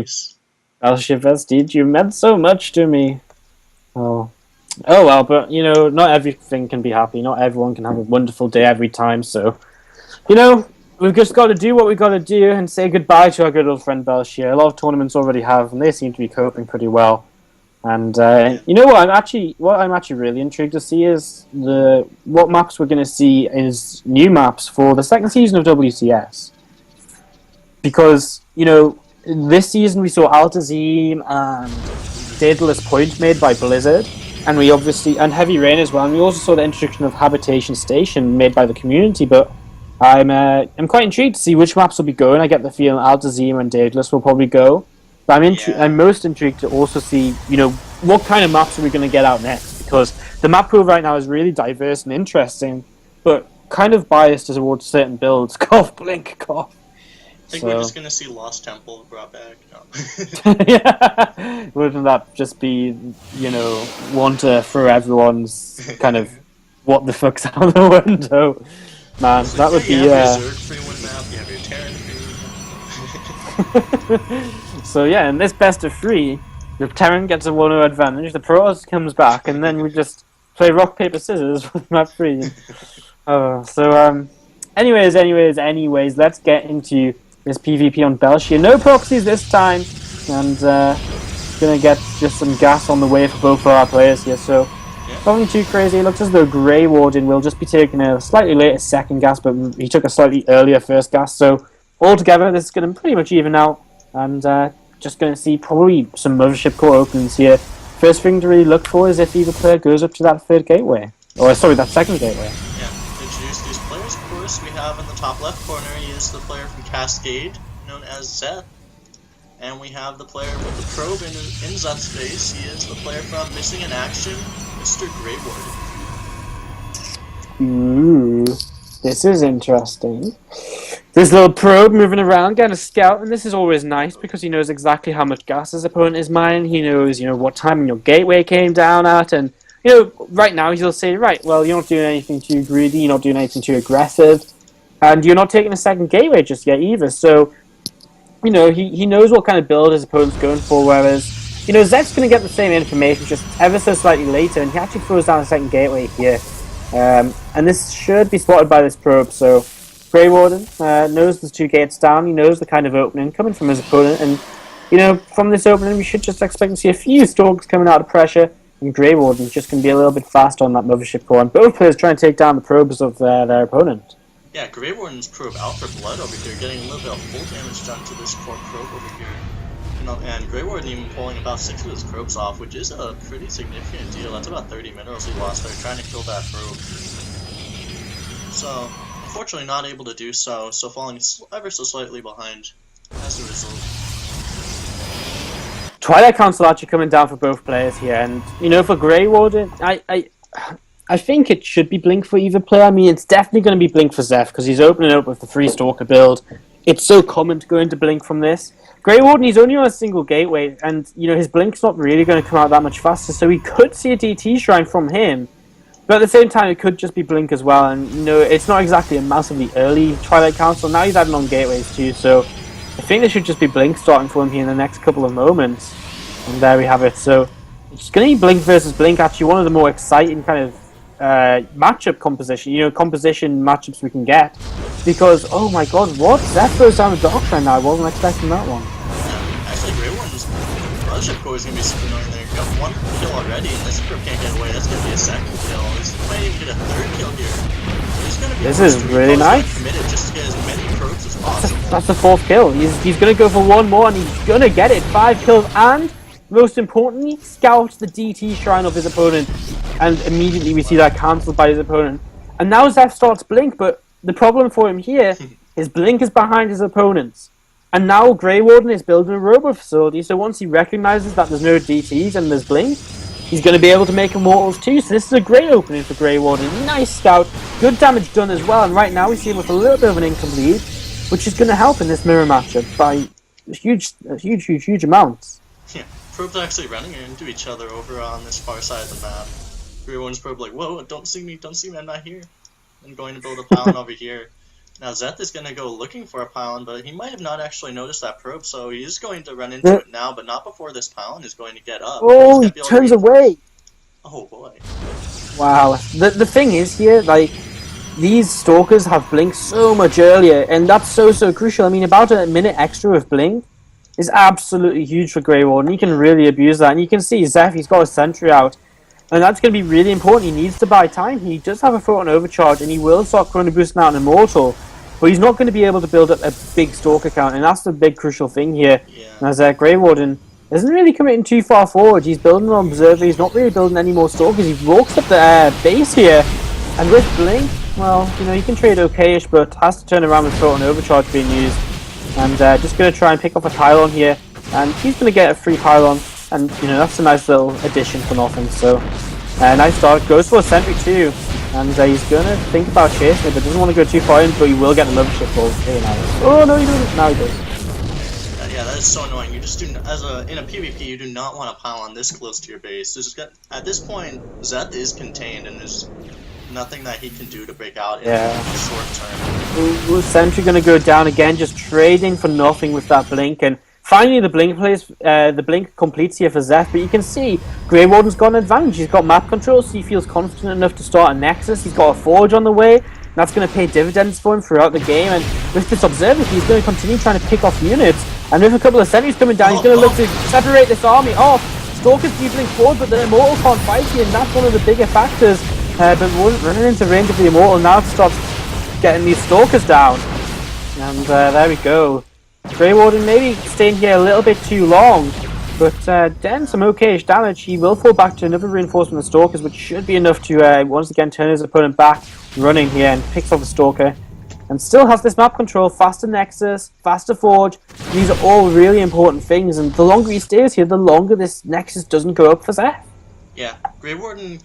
Nice. Bel'Shir Vestige, you meant so much to me. Oh. Oh well, but you know, not everything can be happy. Not everyone can have a wonderful day every time. So, you know, we've just got to do what we got to do and say goodbye to our good old friend Bel'Shir. A lot of tournaments already have, and they seem to be coping pretty well. And you know what I'm actually really intrigued to see is what maps we're going to see is new maps for the second season of WCS. Because you know, this season we saw Altazim and Daedalus Point made by Blizzard. And we obviously, and Heavy Rain as well, and we also saw the introduction of Habitation Station made by the community, but I'm quite intrigued to see which maps will be going. I get the feeling Altazim and Daedalus will probably go. But I'm most intrigued to also see, you know, what kind of maps are we going to get out next, because the map pool right now is really diverse and interesting, but kind of biased towards certain builds. Cough, blink, cough. I think we're just gonna see Lost Temple brought back. No. Yeah, wouldn't that just be, you know, one to throw everyone's kind of what the fuck's out the window? Man, so that would be. You have your Zerg free one map, you have your Terran free. So yeah, in this best of 3, the Terran gets a 1-0 advantage. The Protoss comes back, and then we just play rock paper scissors with map 3. Anyways, let's get into this PvP on Bel'Shir. No proxies this time, and gonna get just some gas on the way for both of our players here. So nothing too crazy. It looks as though GrayWarden will just be taking a slightly later second gas, but he took a slightly earlier first gas. So altogether, this is going to pretty much even out, and just going to see probably some Mothership Core openings here. First thing to really look for is if either player goes up to that third gateway, or sorry, that second gateway. Yeah, to introduce these players, of course, we have in the top left corner, he is the player from Cascade, known as Zeth. And we have the player with the probe in Zeth's face, he is the player from Missing in Action, Mr. GrayWarden. Ooh, this is interesting. This little probe moving around, getting a scout, and this is always nice because he knows exactly how much gas his opponent is mining. He knows, you know, what time your gateway came down at, and you know, right now he'll say, right, well, you're not doing anything too greedy, you're not doing anything too aggressive, and you're not taking a second gateway just yet either. So, you know, he knows what kind of build his opponent's going for, whereas, you know, Zeth's going to get the same information just ever so slightly later, and he actually throws down a second gateway here. And this should be spotted by this probe, so GrayWarden knows there's 2 gates down, he knows the kind of opening coming from his opponent, and, you know, from this opening we should just expect to see a few stalks coming out of pressure, and GrayWarden's just going to be a little bit faster on that Mothership Core, and both players trying to take down the probes of their opponent. Yeah, GrayWarden's probe out for blood over here, getting a little bit of full damage done to this core probe over here. You know, and GrayWarden even pulling about 6 of his probes off, which is a pretty significant deal. That's about 30 minerals he lost there trying to kill that probe. So, unfortunately not able to do so, so falling ever so slightly behind as a result. Twilight Council actually coming down for both players here, and, you know, for GrayWarden, I think it should be Blink for either player. I mean, it's definitely going to be Blink for Zeth, because he's opening up with the 3-Stalker build. It's so common to go into Blink from this. GrayWarden, he's only on a single gateway, and, you know, his Blink's not really going to come out that much faster, so we could see a DT Shrine from him. But at the same time, it could just be Blink as well, and, you know, it's not exactly a massively early Twilight Council. Now he's adding on gateways too, so I think there should just be Blink starting for him here in the next couple of moments. And there we have it. So it's going to be Blink versus Blink, actually one of the more exciting kind of matchup composition, composition matchups we can get, because oh my god, what? Zeth goes down the dark side now. I wasn't expecting that one. Actually, GrayWarden's Mothership Core is going to be super annoying there. Got 1 kill already, and this probe can't get away. That's going to be a second kill. He might even get a 3rd kill here. This is really nice. Committed just to get as many probes as possible. That's the 4th kill. He's going to go for 1 more, and he's going to get it. 5 kills, and most importantly, scout the DT Shrine of his opponent, and immediately we see that cancelled by his opponent. And now Zeth starts Blink, but the problem for him here is Blink is behind his opponents. And now GrayWarden is building a robo facility, so once he recognises that there's no DTs and there's Blink, he's going to be able to make Immortals too. So this is a great opening for GrayWarden. Nice scout, good damage done as well, and right now we see him with a little bit of an income lead, which is going to help in this mirror matchup by huge amounts. Yeah. Probes are actually running into each other over on this far side of the map. GrayWarden's probe like, whoa, don't see me, I'm not here. And going to build a pylon over here. Now Zeth is going to go looking for a pylon, but he might have not actually noticed that probe, so he is going to run into it now, but not before this pylon is going to get up. Oh, he turns away! Oh boy. Wow. The thing is here, like, these Stalkers have Blink so much earlier, and that's so crucial. I mean, about a minute extra of Blink is absolutely huge for GrayWarden. He can really abuse that, and you can see Zeth, he's got a sentry out. And that's going to be really important. He needs to buy time. He does have a Photon Overcharge, and he will start Chrono Boosting out an Immortal. But he's not going to be able to build up a big Stalker count, and that's the big crucial thing here. Yeah. As GrayWarden isn't really committing too far forward. He's building an Observer. He's not really building any more Stalkers. He walks up the base here, and with Blink, well, you know, he can trade okayish, but has to turn around with Photon Overcharge being used. And just going to try and pick off a pylon here, and he's going to get a free pylon. And, you know, that's a nice little addition for nothing. So, nice start. Goes for a sentry too. And he's going to think about chasing it, but doesn't want to go too far in, but he will get the Bel'Shir ball. Oh, no, he doesn't. Now he does. Yeah, that is so annoying. You just do, in a PvP, you do not want a pylon this close to your base. At this point, Zeth is contained, and there's nothing that he can do to break out in the short term. Sentry going to go down again, just trading for nothing with that Blink, and finally, the blink completes here for Zeth, but you can see GrayWarden's got an advantage. He's got map control, so he feels confident enough to start a Nexus. He's got a Forge on the way, and that's going to pay dividends for him throughout the game. And with this Observer, he's going to continue trying to pick off units. And with a couple of sentries coming down, he's going to look to separate this army off. Stalkers do blink forward, but the Immortal can't fight here, and that's one of the bigger factors. But running into range of the Immortal now starts getting these Stalkers down. And there we go. GrayWarden maybe staying here a little bit too long, but then some okayish damage. He will fall back to another reinforcement of Stalkers, which should be enough to once again turn his opponent back running here, and picks off the Stalker. And still has this map control, faster Nexus, faster Forge. These are all really important things, and the longer he stays here, the longer this Nexus doesn't go up for Zeth. Yeah, GrayWarden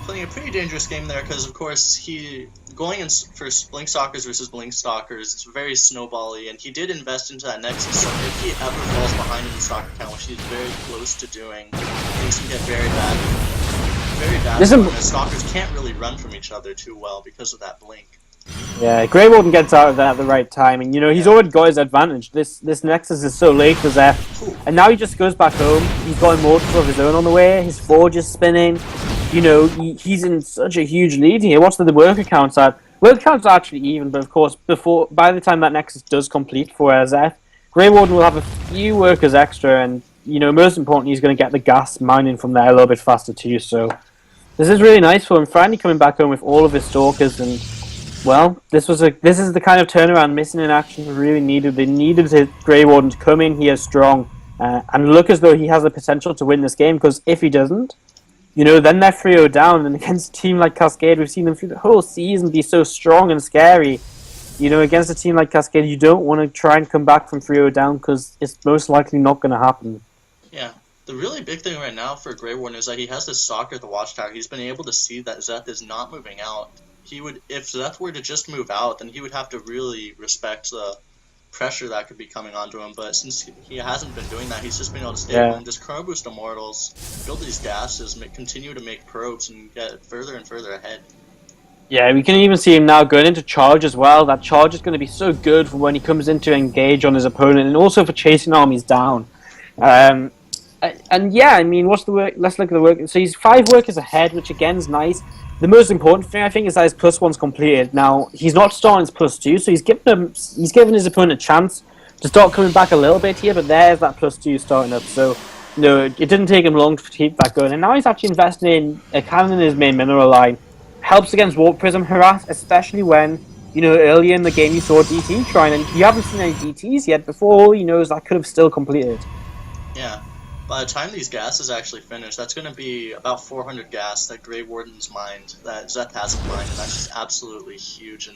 playing a pretty dangerous game there, because of course he going in for Blink Stalkers versus Blink Stalkers is very snowbally, and he did invest into that Nexus, so if he ever falls behind in the Stalker count, which he's very close to doing, things can get very bad. Very bad. The Stalkers can't really run from each other too well because of that Blink. Yeah, GrayWarden gets out of that at the right time, and you know, he's already got his advantage. This Nexus is so late for Zeth, and now he just goes back home. He's got Immortals of his own on the way, his Forge is spinning. You know, he's in such a huge lead here. What's the worker counts at? Worker counts are actually even, but of course, by the time that Nexus does complete for Zeth, GrayWarden will have a few workers extra, and you know, most importantly, he's going to get the gas mining from there a little bit faster too. So this is really nice for him. Finally coming back home with all of his Stalkers, and well, this is the kind of turnaround missing in action really needed. They needed GrayWarden to come in here strong and look as though he has the potential to win this game, because if he doesn't, you know, then they're 3-0 down, and against a team like Cascade, we've seen them through the whole season be so strong and scary. You know, against a team like Cascade, you don't want to try and come back from 3-0 down, because it's most likely not going to happen. Yeah, the really big thing right now for GrayWarden is that he has this Stalker at the Watchtower. He's been able to see that Zeth is not moving out. If Zeth were to just move out, then he would have to really respect the pressure that could be coming onto him, but since he hasn't been doing that, he's just been able to stay home, just Chrono Boost Immortals, build these gases, continue to make probes, and get further and further ahead. Yeah, we can even see him now going into charge as well. That charge is going to be so good for when he comes in to engage on his opponent, and also for chasing armies down. And yeah, I mean, what's the work? Let's look at the work. So he's 5 workers ahead, which again is nice. The most important thing, I think, is that his +1's completed. Now, he's not starting his +2, so he's given his opponent a chance to start coming back a little bit here, but there's that +2 starting up. So, you know, it didn't take him long to keep that going. And now he's actually investing in a cannon in his main mineral line. Helps against Warp Prism Harass, especially when, you know, earlier in the game you saw DT trying, and you haven't seen any DTs yet. Before all he knows, that could have still completed. Yeah. By the time these gases actually finish, that's going to be about 400 gas that GrayWarden's mined, that Zeth hasn't mined, and that's just absolutely huge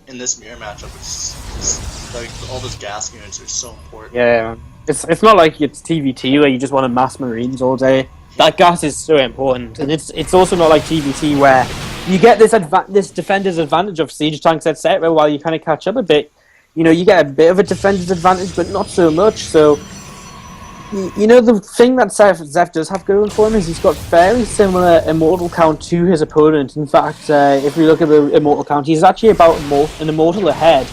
in this mirror matchup. It's like all those gas units are so important. Yeah, it's not like it's TVT where you just want to mass Marines all day. That gas is so important, and it's also not like TVT where you get this defender's advantage of siege tanks, etc. While you kind of catch up a bit, you know, you get a bit of a defender's advantage, but not so much. So You know, the thing that Zeth does have going for him is he's got fairly similar immortal count to his opponent. In fact, if we look at the immortal count, he's actually about an immortal ahead.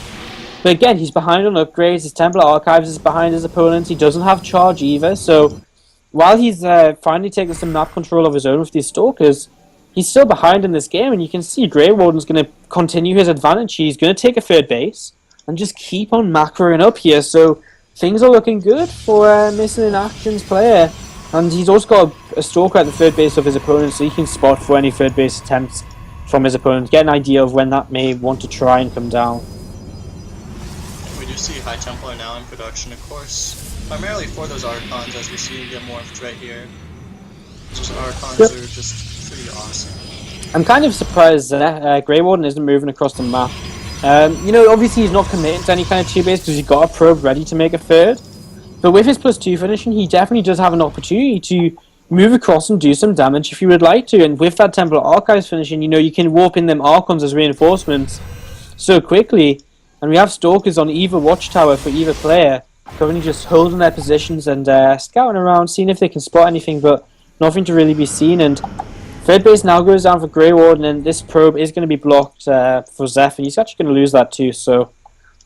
But again, he's behind on upgrades. His Templar Archives is behind his opponent. He doesn't have charge either. So while he's finally taking some map control of his own with these Stalkers, he's still behind in this game. And you can see GrayWarden's going to continue his advantage. He's going to take a third base and just keep on macroing up here. So things are looking good for Missing in Action's player. And he's also got a Stalker at the third base of his opponent, so he can spot for any third base attempts from his opponent, get an idea of when that may want to try and come down. We do see High Templar now in production, of course, primarily for those Archons, as we see get morphed right here. Just Archons are just pretty awesome. I'm kind of surprised that GrayWarden isn't moving across the map. You know, obviously he's not committing to any kind of 2-base because he's got a probe ready to make a third. But with his +2 finishing, he definitely does have an opportunity to move across and do some damage if he would like to. And with that Templar Archives finishing, you know, you can warp in them Archons as reinforcements so quickly. And we have Stalkers on either watchtower for either player, currently just holding their positions and scouting around, seeing if they can spot anything, but nothing to really be seen. And third base now goes down for GrayWarden, and this probe is going to be blocked for Zeth, and he's actually going to lose that too, so a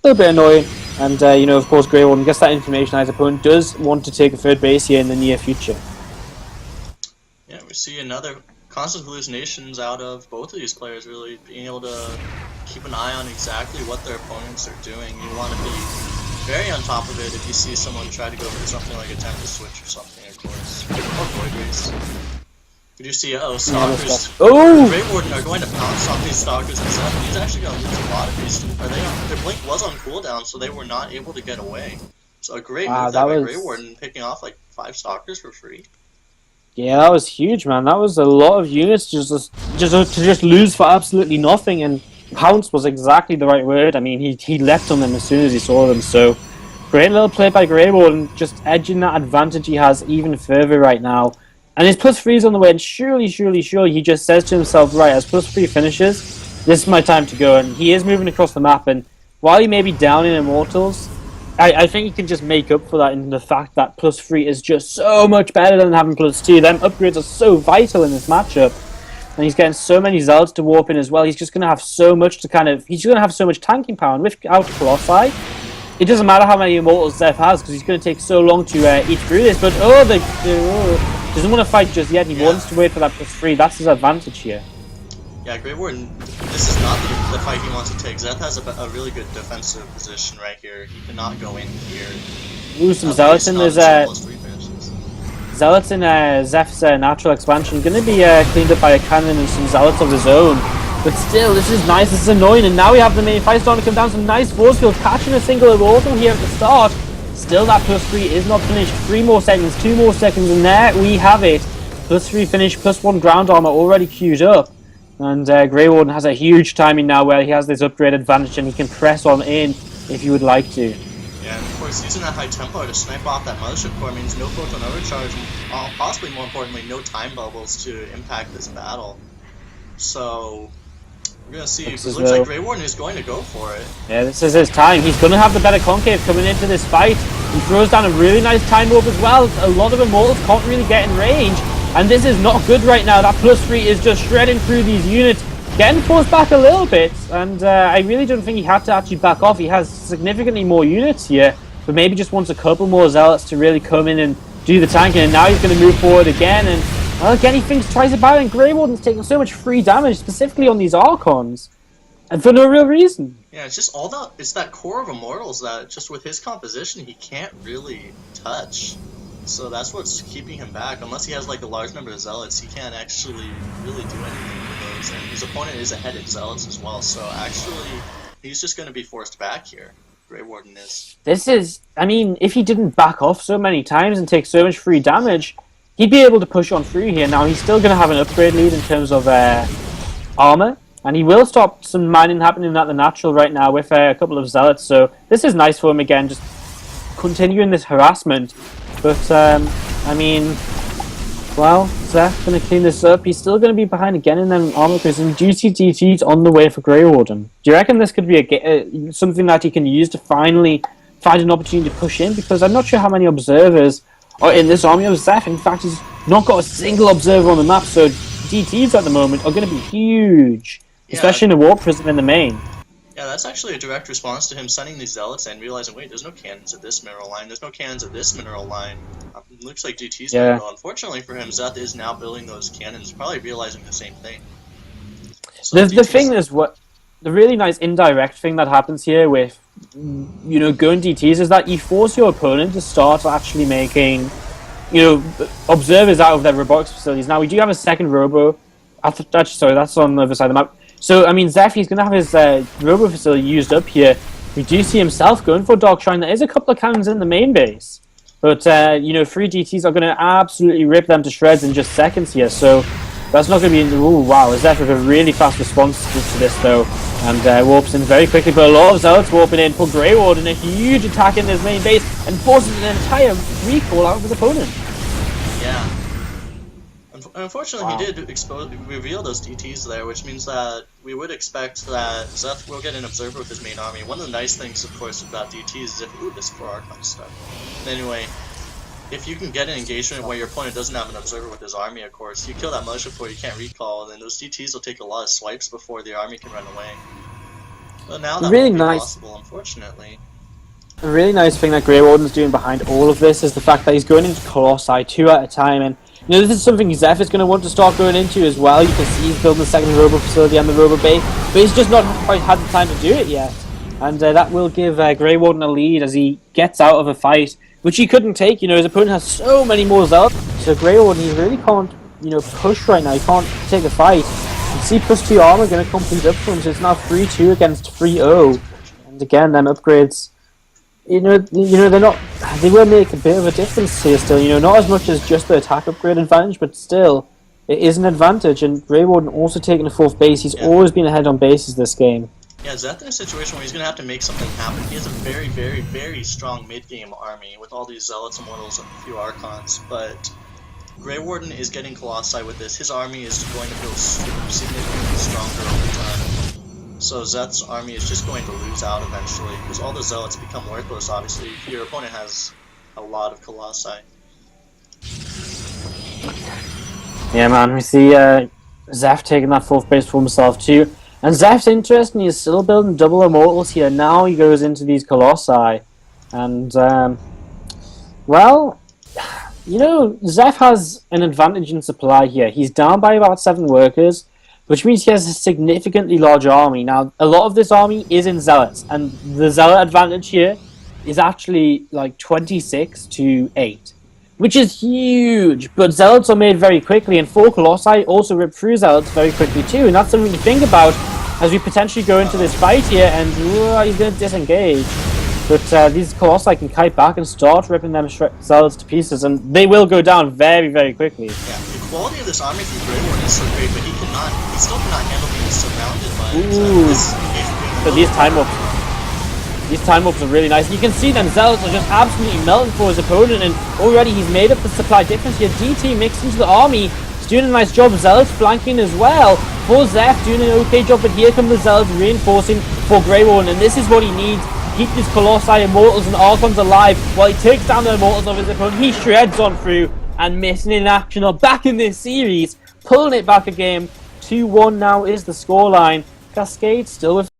little bit annoying. And, you know, of course, GrayWarden gets that information that his opponent does want to take a third base here in the near future. Yeah, we see another constant hallucinations out of both of these players, really being able to keep an eye on exactly what their opponents are doing. You want to be very on top of it if you see someone try to go for something like a Tempest Switch or something, of course. Or Void Race. We do see, Stalkers. Oh! GrayWarden are going to pounce off these Stalkers and stuff, and he's actually going to lose a lot of these. Their blink was on cooldown, so they were not able to get away. So a great move there by GrayWarden, picking off like 5 Stalkers for free. Yeah, that was huge, man. That was a lot of units to just lose for absolutely nothing, and pounce was exactly the right word. I mean, he leapt on them as soon as he saw them, so great little play by GrayWarden, just edging that advantage he has even further right now. And his +3 is on the way, and surely, he just says to himself, right, as +3 finishes, this is my time to go. And he is moving across the map, and while he may be down in Immortals, I think he can just make up for that in the fact that +3 is just so much better than having +2. Them upgrades are so vital in this matchup. And he's getting so many Zealots to warp in as well. He's just going to have so much to he's going to have so much tanking power. And without Colossi, it doesn't matter how many Immortals Zeth has, because he's going to take so long to eat through this. But, doesn't want to fight just yet. He wants to wait for that +3. That's his advantage here. Yeah, GrayWarden, this is not the fight he wants to take. Zeth has a really good defensive position right here. He cannot go in here. Ooh, some Zealots in there's Zealots in Zeth's natural expansion. Going to be cleaned up by a cannon and some Zealots of his own. But still, this is nice, this is annoying. And now we have the main fight starting to come down. Some nice force field, catching a single immortal here at the start. Still, that +3 is not finished. 3 more seconds, 2 more seconds, and there we have it. +3 finish, +1 ground armor already queued up. And GrayWarden has a huge timing now where he has this upgrade advantage and he can press on in if he would like to. Yeah, and of course using that High Templar to snipe off that Mothership Core means no photon overcharge and possibly more importantly no time bubbles to impact this battle. So we're going to see, it looks like GrayWarden is going to go for it. Yeah, this is his time. He's going to have the better concave coming into this fight. He throws down a really nice time warp as well. A lot of Immortals can't really get in range. And this is not good right now. That +3 is just shredding through these units. Getting forced back a little bit. And I really don't think he had to actually back off. He has significantly more units here. But maybe just wants a couple more Zealots to really come in and do the tanking. And now he's going to move forward again. And well, again, he thinks twice about it. And GrayWarden's taking so much free damage, specifically on these Archons. And for no real reason. Yeah, it's just it's that core of Immortals that just with his composition he can't really touch. So that's what's keeping him back. Unless he has like a large number of Zealots, he can't actually really do anything with those. And his opponent is ahead in Zealots as well, so actually he's just going to be forced back here. GrayWarden is. This is, I mean, if he didn't back off so many times and take so much free damage, he'd be able to push on through here. Now he's still going to have an upgrade lead in terms of armor, and he will stop some mining happening at the natural right now with a couple of Zealots. So this is nice for him again, just continuing this harassment. But, I mean, well, Zeth going to clean this up. He's still going to be behind again in them armor because juicy DT's on the way for GrayWarden. Do you reckon this could be something that he can use to finally find an opportunity to push in? Because I'm not sure how many observers or in this army of Zeth. In fact, he's not got a single observer on the map, so DTs at the moment are going to be huge, especially in the warp prism in the main. Yeah, that's actually a direct response to him sending these zealots and realizing, wait, there's no cannons at this mineral line, there's no cannons at this mineral line. Looks like DT's gonna go. Unfortunately for him, Zeth is now building those cannons, probably realizing the same thing. So the thing is, the really nice indirect thing that happens here with, you know, going DTs is that you force your opponent to start actually making, you know, observers out of their robotics facilities. Now, we do have a second robo. Sorry, that's on the other side of the map. So, I mean, Zeth, he's going to have his robo facility used up here. We do see himself going for Dark Shrine. There is a couple of cannons in the main base. But, you know, 3 DTs are going to absolutely rip them to shreds in just seconds here. So, that's not going to be... Ooh, wow. Zeth with a really fast response to this, though. And warps in very quickly. But a lot of Zealots warping in. Put GrayWarden a huge attack in his main base and forces an entire recall out of his opponent. Yeah. Unfortunately, he did reveal those DTs there, which means that we would expect that Zeth will get an observer with his main army. One of the nice things, of course, about DTs is if... Ooh, this 4 Archon stuff. Anyway, if you can get an engagement where your opponent doesn't have an observer with his army, of course, you kill that militia before you can't recall, and then those DTs will take a lot of swipes before the army can run away. But now that won't be possible, unfortunately. A really nice thing that GrayWarden's doing behind all of this is the fact that he's going into Colossi 2 at a time, and you know, this is something Zeth is going to want to start going into as well. You can see he's building the second robo facility and the robo bay, but he's just not quite had the time to do it yet. And that will give GrayWarden a lead as he gets out of a fight, which he couldn't take. You know, his opponent has so many more Zealots, so GrayWarden, he really can't, you know, push right now. He can't take a fight. You see +2 armor going to complete up for him, so it's now 3-2 against 3-0. And again, them upgrades, you know, they will make a bit of a difference here still, you know, not as much as just the attack upgrade advantage, but still, it is an advantage, and GrayWarden also taking the 4th base. He's always been ahead on bases this game. Yeah, Zeth in a situation where he's going to have to make something happen. He has a very, very, very strong mid-game army with all these Zealots, Immortals, and a few Archons, but GrayWarden is getting Colossi with this. His army is going to feel significantly stronger over time. So Zeth's army is just going to lose out eventually, because all the Zealots become worthless, obviously, if your opponent has a lot of Colossi. Yeah, man, we see Zeth taking that 4th base for himself too. And Zeth's interesting, he's still building double Immortals here. Now he goes into these Colossi. And, well, you know, Zeth has an advantage in supply here. He's down by about 7 workers, which means he has a significantly large army. Now, a lot of this army is in Zealots, and the Zealot advantage here is actually like 26-8, which is huge. But Zealots are made very quickly, and 4 Colossi also rip through Zealots very quickly too, and that's something to think about as we potentially go into this fight here, and he's going to disengage. But these Colossi can kite back and start ripping them Zealots to pieces, and they will go down very, very quickly. Yeah, the quality of this army from GrayWarden is so great, but he still cannot handle being surrounded by this engagement. But these time ups are really nice. You can see them Zealots are just absolutely melting for his opponent, and already he's made up the supply difference here. DT mixed into the army. He's doing a nice job. Zealots flanking as well. For Zeth doing an okay job, but here come the Zealots reinforcing for GrayWarden, and this is what he needs. Keep these Colossi, Immortals, and Archons alive while he takes down the Immortals of his opponent. He shreds on through, and missing in action are back in this series, pulling it back a game. 2-1 now is the scoreline. Cascade still with